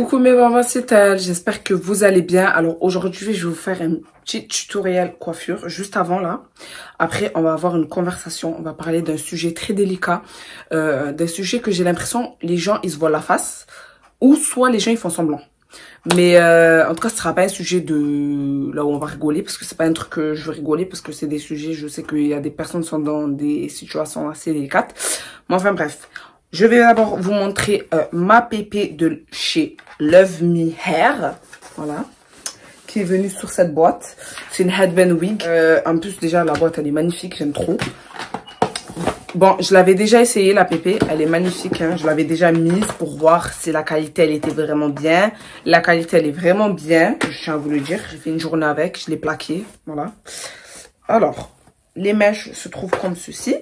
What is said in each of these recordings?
Coucou mes mamans, c'est elle, j'espère que vous allez bien. Alors aujourd'hui je vais vous faire un petit tutoriel coiffure juste avant là. Après on va avoir une conversation, on va parler d'un sujet très délicat, d'un sujet que j'ai l'impression les gens ils se voient la face ou soit les gens ils font semblant. Mais en tout cas ce sera pas un sujet de là où on va rigoler parce que c'est pas un truc que je veux rigoler parce que c'est des sujets, je sais qu'il y a des personnes qui sont dans des situations assez délicates. Mais enfin bref. Je vais d'abord vous montrer ma pépé de chez Love Me Hair. Voilà. Qui est venue sur cette boîte. C'est une headband wig. En plus, déjà, la boîte, elle est magnifique. J'aime trop. Bon, je l'avais déjà essayé, la pépé. Elle est magnifique. Hein. Je l'avais déjà mise pour voir si la qualité, elle était vraiment bien. La qualité, elle est vraiment bien. Je tiens à vous le dire. J'ai fait une journée avec. Je l'ai plaquée. Voilà. Alors, les mèches se trouvent comme ceci.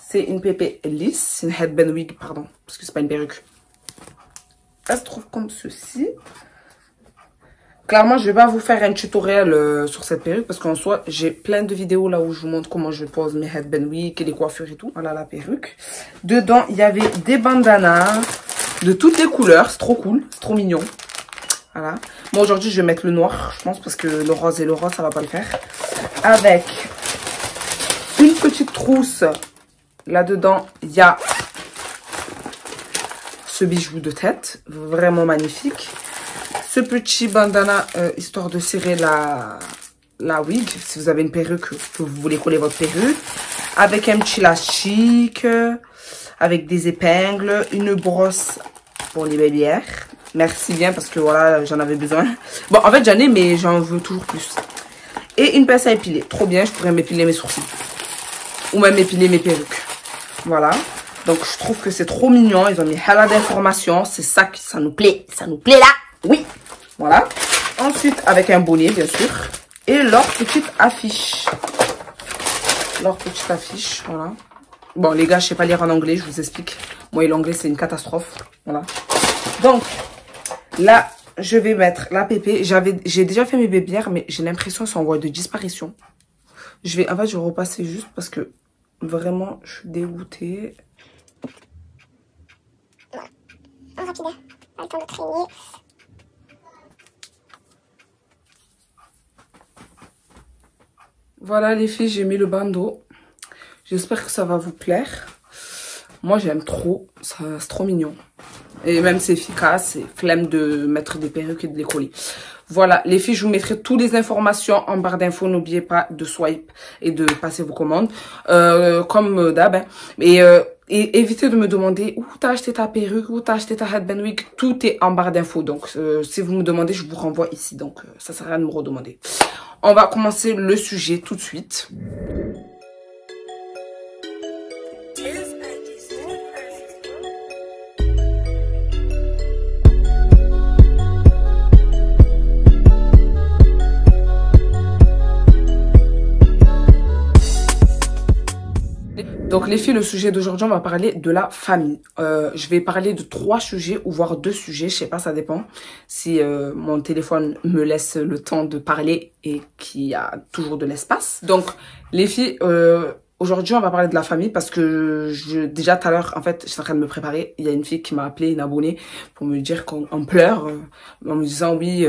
C'est une pépé lisse, c'est une headband wig, pardon, parce que c'est pas une perruque. Elle se trouve comme ceci. Clairement, je vais pas vous faire un tutoriel sur cette perruque, parce qu'en soi, j'ai plein de vidéos là où je vous montre comment je pose mes headband wig et les coiffures et tout. Voilà la perruque. Dedans, il y avait des bandanas de toutes les couleurs, c'est trop cool, c'est trop mignon. Voilà. Moi, aujourd'hui, je vais mettre le noir, je pense, parce que le rose et le rose, ça va pas le faire. Avec une petite trousse. Là-dedans, il y a ce bijou de tête, vraiment magnifique. Ce petit bandana, histoire de serrer la wig, si vous avez une perruque, que vous voulez coller votre perruque. Avec un petit élastique, avec des épingles, une brosse pour les babyères. Merci bien, parce que voilà, j'en avais besoin. Bon, en fait, j'en ai, mais j'en veux toujours plus. Et une pince à épiler. Trop bien, je pourrais m'épiler mes sourcils. Ou même épiler mes perruques. Voilà, donc je trouve que c'est trop mignon. Ils ont mis halal d'informations, c'est ça que ça nous plaît là, oui. Voilà, ensuite avec un bonnet bien sûr. Et leur petite affiche. Voilà. Bon les gars, je sais pas lire en anglais, je vous explique. Moi l'anglais c'est une catastrophe, voilà. Donc, là, je vais mettre la pépé. J'ai déjà fait mes bébières, mais j'ai l'impression qu'elles sont en voie de disparition. En fait, je vais repasser juste parce que vraiment, je suis dégoûtée. Voilà. En rapide, pas le temps de traîner. Voilà les filles, j'ai mis le bandeau. J'espère que ça va vous plaire. Moi, j'aime trop. C'est trop mignon. Et même, c'est efficace. C'est flemme de mettre des perruques et de les coller. Voilà, les filles, je vous mettrai toutes les informations en barre d'infos. N'oubliez pas de swipe et de passer vos commandes. Comme d'hab. Hein. Et évitez de me demander où t'as acheté ta perruque, où t'as acheté ta headband wig. Tout est en barre d'infos. Donc, si vous me demandez, je vous renvoie ici. Donc, ça sert à rien de me redemander. On va commencer le sujet tout de suite. Donc les filles, le sujet d'aujourd'hui, on va parler de la famille. Je vais parler de 3 sujets ou voire 2 sujets, je sais pas, ça dépend. Si mon téléphone me laisse le temps de parler et qu'il y a toujours de l'espace. Donc les filles, aujourd'hui on va parler de la famille parce que déjà tout à l'heure, en fait, j'étais en train de me préparer. Il y a une fille qui m'a appelé, une abonnée, pour me dire qu'on pleure, en me disant oui,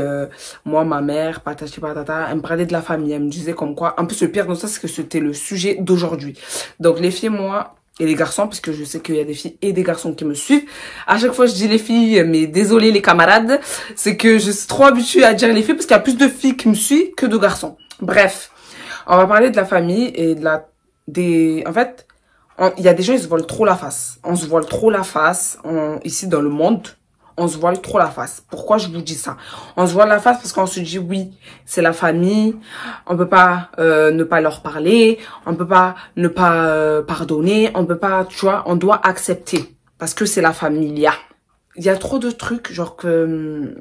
moi, ma mère, patati patata, elle me parlait de la famille, elle me disait comme quoi. En plus, le pire de ça, c'est que c'était le sujet d'aujourd'hui. Donc les filles, moi, et les garçons, parce que je sais qu'il y a des filles et des garçons qui me suivent. À chaque fois, je dis les filles, mais désolé les camarades, c'est que je suis trop habituée à dire les filles parce qu'il y a plus de filles qui me suivent que de garçons. Bref, on va parler de la famille et en fait, il y a des gens, ils se voilent trop la face. On se voile trop la face. Ici, dans le monde, on se voile trop la face. Pourquoi je vous dis ça? On se voile la face parce qu'on se dit, oui, c'est la famille. On peut pas ne pas leur parler. On peut pas ne pas pardonner. On peut pas, tu vois, on doit accepter. Parce que c'est la familia. Il y a trop de trucs, genre que...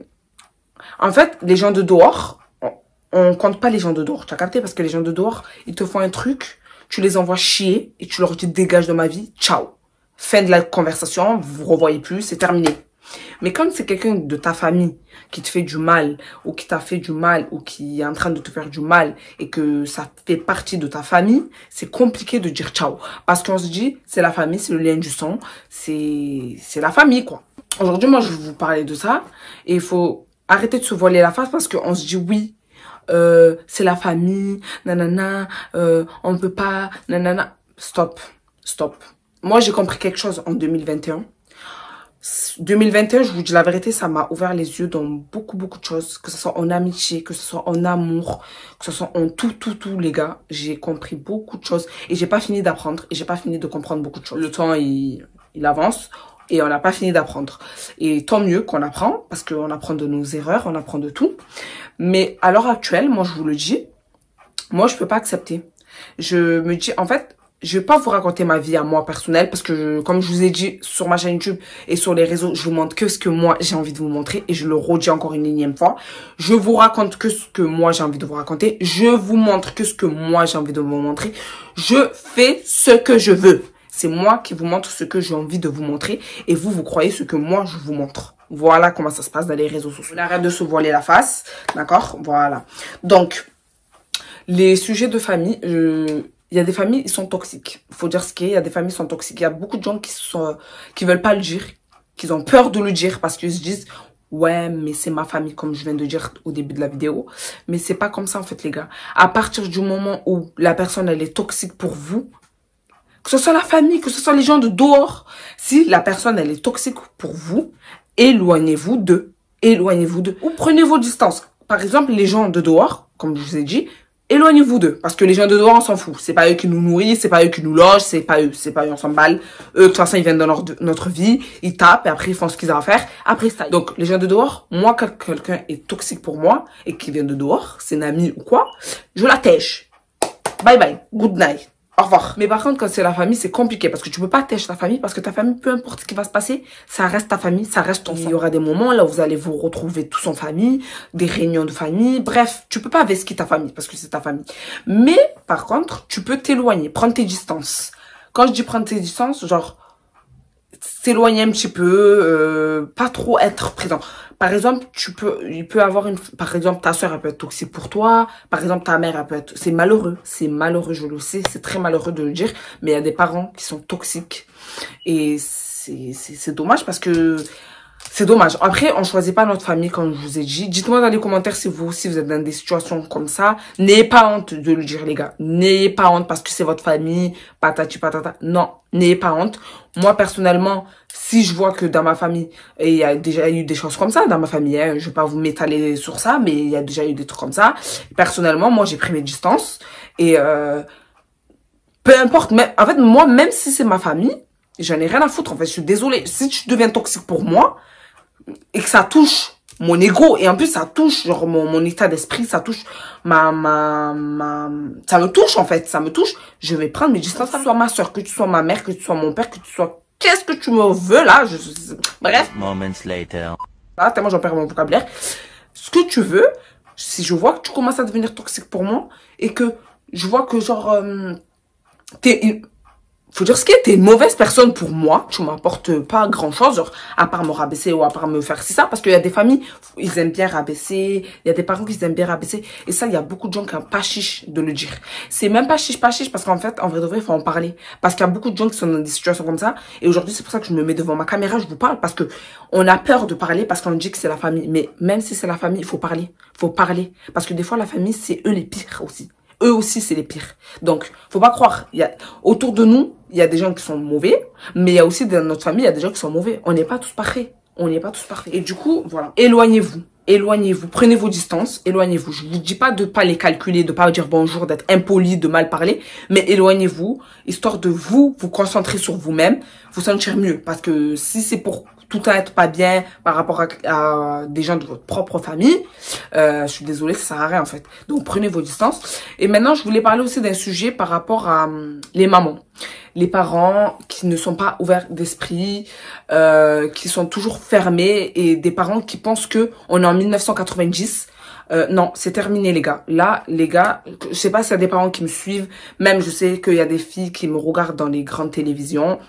En fait, les gens de dehors, on compte pas les gens de dehors. Tu as capté? Parce que les gens de dehors, ils te font un truc... Tu les envoies chier et tu leur dis dégage de ma vie, ciao. Fin de la conversation, vous vous revoyez plus, c'est terminé. Mais quand c'est quelqu'un de ta famille qui te fait du mal, ou qui t'a fait du mal, ou qui est en train de te faire du mal, et que ça fait partie de ta famille, c'est compliqué de dire ciao. Parce qu'on se dit, c'est la famille, c'est le lien du sang, c'est la famille, quoi. Aujourd'hui, moi, je vais vous parler de ça, et il faut arrêter de se voiler la face parce qu'on se dit oui, c'est la famille, nanana, on peut pas, nanana. Stop, stop. Moi, j'ai compris quelque chose en 2021. 2021, je vous dis la vérité, ça m'a ouvert les yeux dans beaucoup de choses, que ce soit en amitié, que ce soit en amour, que ce soit en tout, les gars. J'ai compris beaucoup de choses et j'ai pas fini d'apprendre et j'ai pas fini de comprendre beaucoup de choses. Le temps, il avance. Et on n'a pas fini d'apprendre. Et tant mieux qu'on apprend, parce qu'on apprend de nos erreurs, on apprend de tout. Mais à l'heure actuelle, moi je vous le dis, moi je peux pas accepter. Je me dis, en fait, je vais pas vous raconter ma vie à moi personnelle, parce que comme je vous ai dit sur ma chaîne YouTube et sur les réseaux, je vous montre que ce que moi j'ai envie de vous montrer. Et je le redis encore une énième fois. Je vous raconte que ce que moi j'ai envie de vous raconter. Je vous montre que ce que moi j'ai envie de vous montrer. Je fais ce que je veux. C'est moi qui vous montre ce que j'ai envie de vous montrer et vous croyez ce que moi je vous montre. Voilà comment ça se passe dans les réseaux sociaux. On arrête de se voiler la face, d'accord? Voilà. Donc, les sujets de famille, il y a des familles, ils sont toxiques. Il faut dire ce qu'il y a. Il y a des familles qui sont toxiques. Il y a beaucoup de gens qui veulent pas le dire, qui ont peur de le dire parce qu'ils se disent ouais, mais c'est ma famille, comme je viens de dire au début de la vidéo. Mais c'est pas comme ça en fait, les gars. À partir du moment où la personne elle est toxique pour vous, que ce soit la famille, que ce soit les gens de dehors. Si la personne, elle est toxique pour vous, éloignez-vous d'eux. Éloignez-vous d'eux. Ou prenez vos distances. Par exemple, les gens de dehors, comme je vous ai dit, éloignez-vous d'eux. Parce que les gens de dehors, on s'en fout. C'est pas eux qui nous nourrissent, c'est pas eux qui nous logent, c'est pas eux, on s'en balle. Eux, de toute façon, ils viennent dans notre vie, ils tapent, et après, ils font ce qu'ils ont à faire. Après, ça. Donc, les gens de dehors, moi, quand quelqu'un est toxique pour moi, et qui vient de dehors, c'est un ami ou quoi, je la tèche. Bye bye. Good night. Au revoir. Mais par contre, quand c'est la famille, c'est compliqué parce que tu peux pas têcher ta famille parce que ta famille, peu importe ce qui va se passer, ça reste ta famille, ça reste ton sang. Il y aura des moments là où vous allez vous retrouver tous en famille, des réunions de famille, bref, tu peux pas vesquer ta famille parce que c'est ta famille. Mais, par contre, tu peux t'éloigner, prendre tes distances. Quand je dis prendre tes distances, genre, s'éloigner un petit peu, pas trop être présent. Par exemple, il peut avoir par exemple, ta soeur, elle peut être toxique pour toi. Par exemple, ta mère, elle peut être, c'est malheureux, je le sais, c'est très malheureux de le dire, mais il y a des parents qui sont toxiques. Et c'est dommage parce que, c'est dommage. Après, on choisit pas notre famille, comme je vous ai dit. Dites-moi dans les commentaires si vous aussi vous êtes dans des situations comme ça. N'ayez pas honte de le dire, les gars. N'ayez pas honte parce que c'est votre famille, patati patata. Non, n'ayez pas honte. Moi, personnellement, si je vois que dans ma famille, et il y a déjà eu des choses comme ça dans ma famille, hein, je vais pas vous m'étaler sur ça, mais il y a déjà eu des trucs comme ça. Personnellement, moi, j'ai pris mes distances. Et peu importe, mais en fait, moi, même si c'est ma famille, j'en ai rien à foutre. En fait, je suis désolée. Si tu deviens toxique pour moi, et que ça touche mon ego, et en plus ça touche genre mon état d'esprit, ça touche ça me touche en fait, ça me touche, je vais prendre mes distances, que tu sois ma soeur, que tu sois ma mère, que tu sois mon père, que tu sois qu'est-ce que tu me veux là, bref. Moments later. Là, tellement j'en perds mon vocabulaire. Ce que tu veux, si je vois que tu commences à devenir toxique pour moi, et que je vois que genre faut dire ce qui est, t'es une mauvaise personne pour moi, tu m'apportes pas grand chose, genre, à part me rabaisser ou à part me faire ça, parce qu'il y a des familles, ils aiment bien rabaisser, il y a des parents qui aiment bien rabaisser, et ça, il y a beaucoup de gens qui ont pas chiche de le dire. C'est même pas chiche, parce qu'en fait, en vrai de vrai, il faut en parler, parce qu'il y a beaucoup de gens qui sont dans des situations comme ça, et aujourd'hui, c'est pour ça que je me mets devant ma caméra, je vous parle, parce que on a peur de parler, parce qu'on dit que c'est la famille, mais même si c'est la famille, il faut parler, parce que des fois, la famille, c'est eux les pires aussi. Eux aussi, c'est les pires. Donc, faut pas croire. Autour de nous, il y a des gens qui sont mauvais, mais il y a aussi dans notre famille, il y a des gens qui sont mauvais. On n'est pas tous parfaits. On n'est pas tous parfaits. Et du coup, voilà. Éloignez-vous. Éloignez-vous. Prenez vos distances. Éloignez-vous. Je vous dis pas de pas les calculer, de pas dire bonjour, d'être impoli, de mal parler, mais éloignez-vous, histoire de vous concentrer sur vous-même, vous sentir mieux. Parce que si c'est pour tout être pas bien par rapport à des gens de votre propre famille, je suis désolée, ça sert à rien en fait. Donc prenez vos distances. Et maintenant, je voulais parler aussi d'un sujet par rapport à les mamans. Les parents qui ne sont pas ouverts d'esprit, qui sont toujours fermés, et des parents qui pensent que on est en 1990. Non, c'est terminé les gars. Là, les gars, je sais pas s'il y a des parents qui me suivent. Même je sais qu'il y a des filles qui me regardent dans les grandes télévisions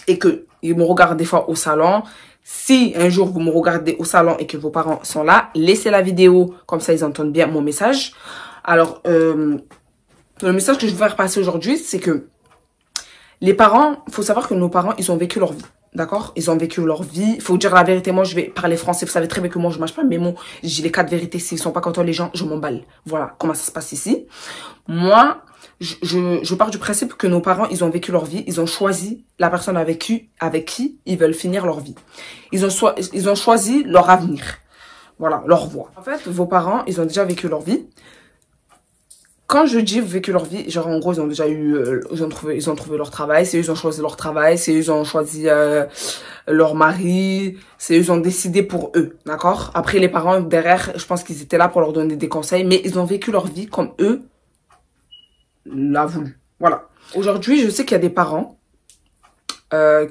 et que ils me regardent des fois au salon. Si un jour vous me regardez au salon et que vos parents sont là, laissez la vidéo, comme ça ils entendent bien mon message. Alors, le message que je veux faire passer aujourd'hui, c'est que les parents, faut savoir que nos parents, ils ont vécu leur vie. D'accord? Ils ont vécu leur vie. Il faut dire la vérité. Moi, je vais parler français. Vous savez très bien que moi, je mâche pas mes mots. J'ai les 4 vérités. S'ils sont pas contents, les gens, je m'emballe. Voilà comment ça se passe ici. Moi, je pars du principe que nos parents, ils ont vécu leur vie. Ils ont choisi la personne avec qui ils veulent finir leur vie. Ils ont choisi leur avenir. Voilà, leur voie. En fait, vos parents, ils ont déjà vécu leur vie. Quand je dis vécu leur vie, genre en gros ils ont déjà eu, ils ont trouvé leur travail, c'est eux ils ont choisi leur travail, c'est eux ils ont choisi leur mari, c'est eux ils ont décidé pour eux, d'accord? Après les parents derrière, je pense qu'ils étaient là pour leur donner des conseils, mais ils ont vécu leur vie comme eux l'a voulu. Voilà. Aujourd'hui, je sais qu'il y a des parents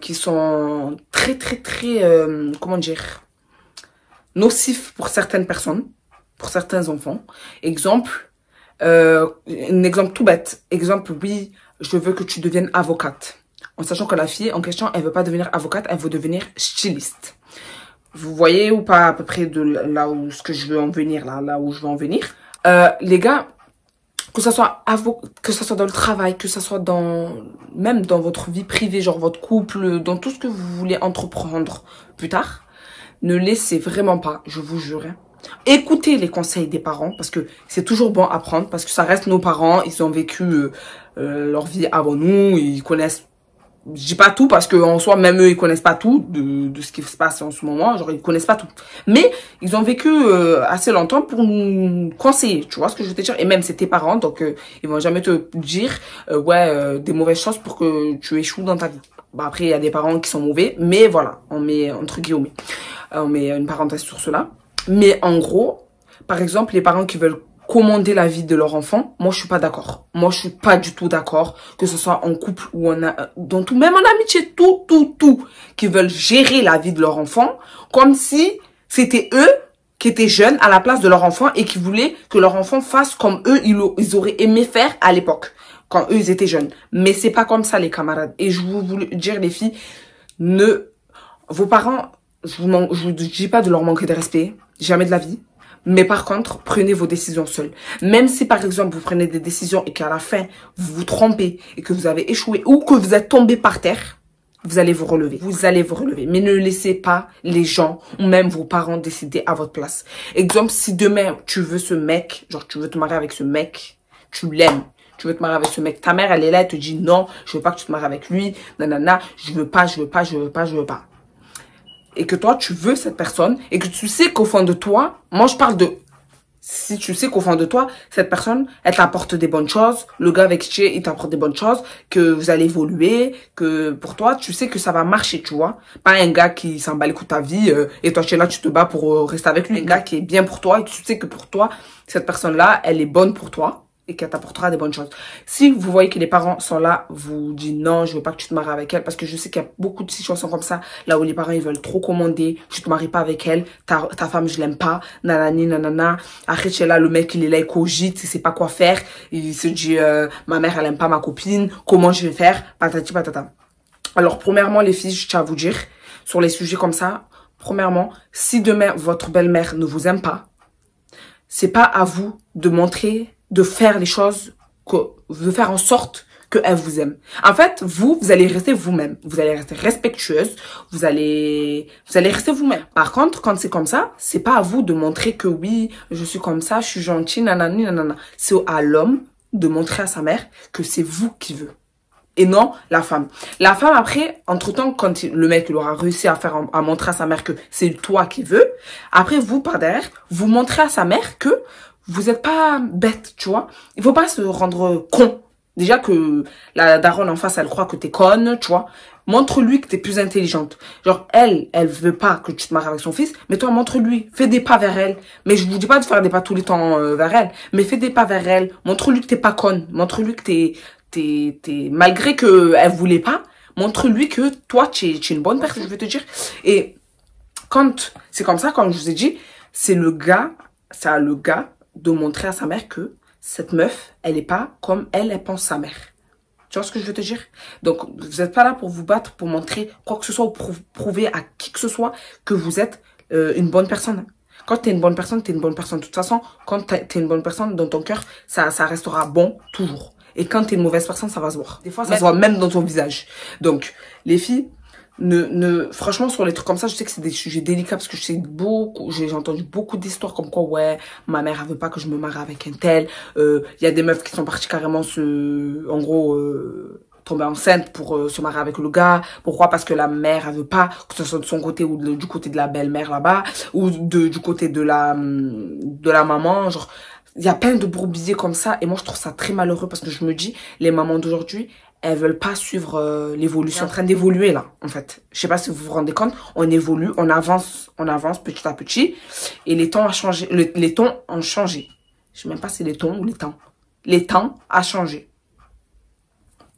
qui sont très comment dire, nocifs pour certaines personnes, pour certains enfants. Exemple. Un exemple tout bête. Exemple, oui, je veux que tu deviennes avocate. En sachant que la fille en question, elle veut pas devenir avocate, elle veut devenir styliste. Vous voyez ou pas à peu près de là où ce que je veux en venir, là où je veux en venir. Les gars, que ça soit dans le travail, que ça soit même dans votre vie privée, genre votre couple, dans tout ce que vous voulez entreprendre plus tard, ne laissez vraiment pas, je vous jure, écoutez les conseils des parents parce que c'est toujours bon à prendre parce que ça reste nos parents, ils ont vécu leur vie avant nous, ils connaissent, je dis pas tout parce que en soi même eux ils connaissent pas tout de ce qui se passe en ce moment, genre ils connaissent pas tout, mais ils ont vécu assez longtemps pour nous conseiller, tu vois ce que je veux te dire, et même c'est tes parents donc ils vont jamais te dire des mauvaises choses pour que tu échoues dans ta vie. Bah, après il y a des parents qui sont mauvais, mais voilà, on met entre guillemets, on met une parenthèse sur cela. Mais en gros, par exemple, les parents qui veulent commander la vie de leur enfant, moi je suis pas d'accord. Moi je suis pas du tout d'accord, que ce soit en couple ou dans tout, même en amitié, tout, qui veulent gérer la vie de leur enfant, comme si c'était eux qui étaient jeunes à la place de leur enfant et qui voulaient que leur enfant fasse comme eux, ils auraient aimé faire à l'époque, quand eux ils étaient jeunes. Mais c'est pas comme ça les camarades. Et je vous dire les filles, vos parents, je vous dis pas de leur manquer de respect, jamais de la vie. Mais par contre, prenez vos décisions seules. Même si par exemple vous prenez des décisions et qu'à la fin vous vous trompez et que vous avez échoué ou que vous êtes tombé par terre, vous allez vous relever. Vous allez vous relever. Mais ne laissez pas les gens ou même vos parents décider à votre place. Exemple, si demain tu veux ce mec, genre tu veux te marier avec ce mec, tu l'aimes. Tu veux te marier avec ce mec. Ta mère, elle est là, elle te dit non, je veux pas que tu te maries avec lui. Nanana, je veux pas. Et que toi, tu veux cette personne, et que tu sais qu'au fond de toi, moi je parle de, si tu sais qu'au fond de toi, cette personne, elle t'apporte des bonnes choses, le gars avec qui tu es, il t'apporte des bonnes choses, que vous allez évoluer, que pour toi, tu sais que ça va marcher, tu vois. Pas un gars qui s'en bat les coups de ta vie, et toi tu es là, tu te bats pour rester avec lui. Un gars qui est bien pour toi, et tu sais que pour toi, cette personne-là, elle est bonne pour toi. Et qu'elle t'apportera des bonnes choses. Si vous voyez que les parents sont là, vous dites non, je veux pas que tu te maries avec elle, parce que je sais qu'il y a beaucoup de situations comme ça, là où les parents ils veulent trop commander, je te marie pas avec elle, ta femme je l'aime pas, nanani nanana, après tu es là, le mec il est là, il cogite, il sait pas quoi faire, il se dit ma mère elle aime pas ma copine, comment je vais faire, patati patata. Alors premièrement les filles, je tiens à vous dire, sur les sujets comme ça, premièrement, si demain votre belle-mère ne vous aime pas, c'est pas à vous de montrer, de faire les choses, de faire en sorte qu'elle vous aime. En fait, vous allez rester vous-même. Vous allez rester respectueuse. Vous allez rester vous-même. Par contre, quand c'est comme ça, c'est pas à vous de montrer que oui, je suis comme ça, je suis gentille, nanani, nanana. C'est à l'homme de montrer à sa mère que c'est vous qui veut. Et non la femme. La femme, après, entre-temps, quand le mec il aura réussi à montrer à sa mère que c'est toi qui veux, après, vous, par derrière, vous montrez à sa mère que vous n'êtes pas bête, tu vois. Il faut pas se rendre con. Déjà que la daronne en face, elle croit que t'es conne, tu vois. Montre-lui que t'es plus intelligente. Genre, elle veut pas que tu te maries avec son fils, mais toi, montre-lui. Fais des pas vers elle. Mais je vous dis pas de faire des pas tous les temps vers elle, mais fais des pas vers elle. Montre-lui que t'es pas conne. Montre-lui que malgré que elle voulait pas, montre-lui que toi, tu es une bonne personne, je veux te dire. Et quand c'est comme ça, comme je vous ai dit, c'est le gars de montrer à sa mère que cette meuf, elle est pas comme elle pense sa mère. Tu Tu vois ce que je veux te dire? Donc, vous n'êtes pas là pour vous battre, pour montrer quoi que ce soit, ou prouver à qui que ce soit que vous êtes une bonne personne. Quand t'es une bonne personne, t'es une bonne personne. De toute façon, quand t'es une bonne personne, dans ton cœur, ça restera bon toujours. Et quand t'es une mauvaise personne, ça va se voir. Des fois, ça se voit même dans ton visage. Donc, les filles, franchement, sur les trucs comme ça, je sais que c'est des sujets délicats parce que j'ai entendu beaucoup d'histoires comme quoi, ouais, ma mère, elle veut pas que je me marie avec un tel. Y a des meufs qui sont parties carrément tomber enceinte pour se marier avec le gars. Pourquoi? Parce que la mère, elle veut pas, que ce soit de son côté ou du côté de la belle-mère là-bas, ou du côté de la maman, genre. Il y a plein de bourbiers comme ça, et moi je trouve ça très malheureux parce que je me dis, les mamans d'aujourd'hui, elles veulent pas suivre l'évolution, en train d'évoluer là, en fait. Je sais pas si vous vous rendez compte, on évolue, on avance petit à petit, et les temps ont changé, les temps ont changé. Je sais même pas si c'est les temps ou les temps. Les temps ont changé.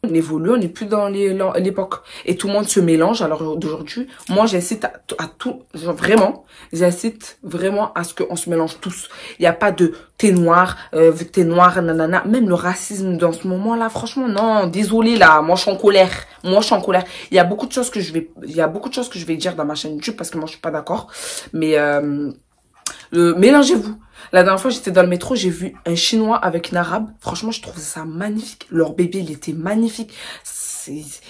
On évolue, on n'est plus dans l'époque. Et tout le monde se mélange. Alors d'aujourd'hui, moi j'incite à tout, genre, vraiment, j'incite vraiment à ce qu'on se mélange tous. Il n'y a pas de t'es noir, vu que t'es noir, nanana. Même le racisme dans ce moment-là, franchement, non, désolé là, moi je suis en colère. Moi je suis en colère. Il y a beaucoup de choses que je vais dire dans ma chaîne YouTube parce que moi je suis pas d'accord. Mais mélangez-vous. La dernière fois, j'étais dans le métro, j'ai vu un Chinois avec une Arabe. Franchement, je trouvais ça magnifique. Leur bébé, il était magnifique.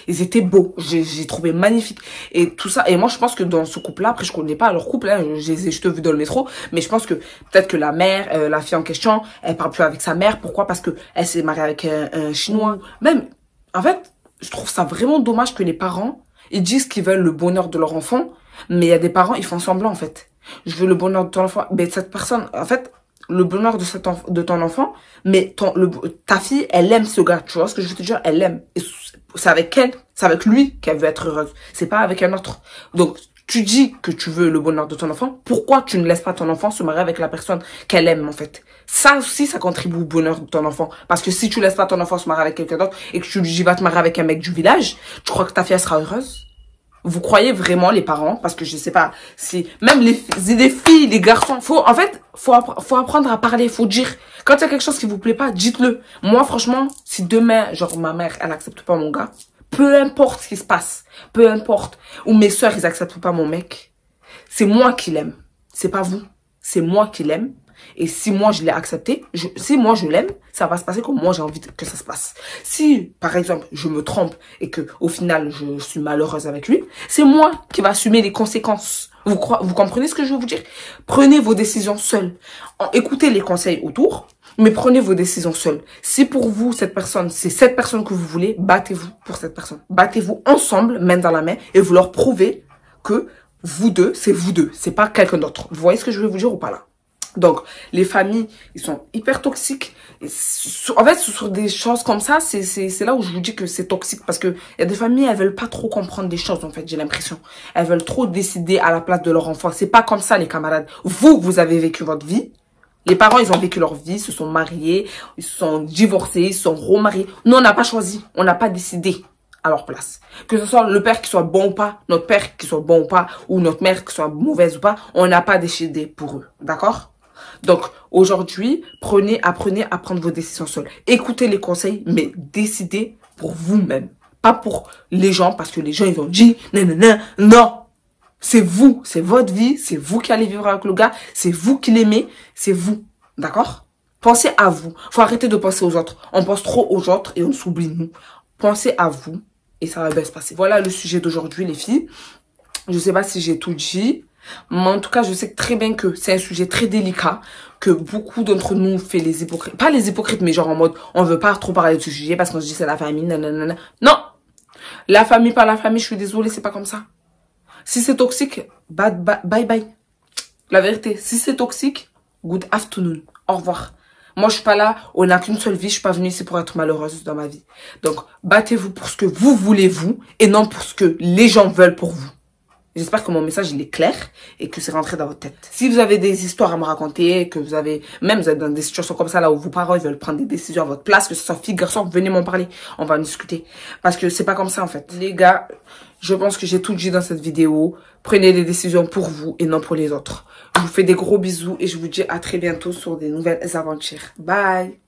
Ils étaient beaux. J'ai trouvé magnifique. Et tout ça. Et moi, je pense que dans ce couple-là, après, je connais pas leur couple, hein, je les ai juste vus dans le métro. Mais je pense que peut-être que la mère, la fille en question, elle parle plus avec sa mère. Pourquoi? Parce que elle s'est mariée avec un Chinois. Même, en fait, je trouve ça vraiment dommage que les parents, ils disent qu'ils veulent le bonheur de leur enfant. Mais il y a des parents, ils font semblant, en fait. Je veux le bonheur de ton enfant. Mais cette personne, en fait, le bonheur de ton enfant, mais ta fille, elle aime ce gars. Tu vois ce que je veux te dire? Elle l'aime. Et c'est avec elle, c'est avec lui qu'elle veut être heureuse. C'est pas avec un autre. Donc, tu dis que tu veux le bonheur de ton enfant. Pourquoi tu ne laisses pas ton enfant se marier avec la personne qu'elle aime, en fait? Ça aussi, ça contribue au bonheur de ton enfant. Parce que si tu laisses pas ton enfant se marier avec quelqu'un d'autre et que tu lui dis va te marier avec un mec du village, tu crois que ta fille, elle sera heureuse? Vous croyez vraiment les parents? Parce que je sais pas, si même les filles, les garçons, faut apprendre à parler, faut dire. Quand il y a quelque chose qui vous plaît pas, dites-le. Moi, franchement, si demain, genre ma mère, elle accepte pas mon gars, peu importe ce qui se passe, peu importe, ou mes soeurs, ils acceptent pas mon mec, c'est moi qui l'aime. C'est pas vous. C'est moi qui l'aime. Et si moi je l'ai accepté, si moi je l'aime, ça va se passer comme moi j'ai envie que ça se passe. Si, par exemple, je me trompe et que au final je suis malheureuse avec lui, c'est moi qui vais assumer les conséquences. Vous comprenez ce que je veux vous dire? Prenez vos décisions seuls. Écoutez les conseils autour, mais prenez vos décisions seuls. Si pour vous, cette personne, c'est cette personne que vous voulez, battez-vous pour cette personne. Battez-vous ensemble, main dans la main, et vous leur prouvez que vous deux, c'est pas quelqu'un d'autre. Vous voyez ce que je veux vous dire ou pas là? Donc, les familles, ils sont hyper toxiques. Et en fait, sur des choses comme ça, c'est là où je vous dis que c'est toxique. Parce que il y a des familles, elles veulent pas trop comprendre des choses, en fait, j'ai l'impression. Elles veulent trop décider à la place de leur enfant. C'est pas comme ça, les camarades. Vous avez vécu votre vie. Les parents, ils ont vécu leur vie, se sont mariés, ils se sont divorcés, ils se sont remariés. Nous, on n'a pas choisi. On n'a pas décidé à leur place. Que ce soit le père qui soit bon ou pas, notre père qui soit bon ou pas, ou notre mère qui soit mauvaise ou pas, on n'a pas décidé pour eux. D'accord? Donc, aujourd'hui, apprenez à prendre vos décisions seuls. Écoutez les conseils, mais décidez pour vous-même. Pas pour les gens, parce que les gens, ils ont dit, non. C'est vous, c'est votre vie, c'est vous qui allez vivre avec le gars, c'est vous qui l'aimez, c'est vous. D'accord? Pensez à vous. Faut arrêter de penser aux autres. On pense trop aux autres et on s'oublie nous. Pensez à vous et ça va bien se passer. Voilà le sujet d'aujourd'hui, les filles. Je sais pas si j'ai tout dit. Mais en tout cas, je sais très bien que c'est un sujet très délicat, que beaucoup d'entre nous fait les hypocrites. Pas les hypocrites, mais genre en mode, on veut pas trop parler de ce sujet parce qu'on se dit c'est la famille, nanana. Non! La famille, pas la famille, je suis désolée, c'est pas comme ça. Si c'est toxique, bye bye. La vérité, si c'est toxique, good afternoon. Au revoir. Moi, je suis pas là, on n'a qu'une seule vie, je suis pas venue ici pour être malheureuse dans ma vie. Donc, battez-vous pour ce que vous voulez, vous, et non pour ce que les gens veulent pour vous. J'espère que mon message, il est clair et que c'est rentré dans votre tête. Si vous avez des histoires à me raconter, que vous êtes dans des situations comme ça, là où vos parents ils veulent prendre des décisions à votre place, que ce soit fille, garçon, venez m'en parler. On va en discuter. Parce que c'est pas comme ça, en fait. Les gars, je pense que j'ai tout dit dans cette vidéo. Prenez des décisions pour vous et non pour les autres. Je vous fais des gros bisous et je vous dis à très bientôt sur des nouvelles aventures. Bye!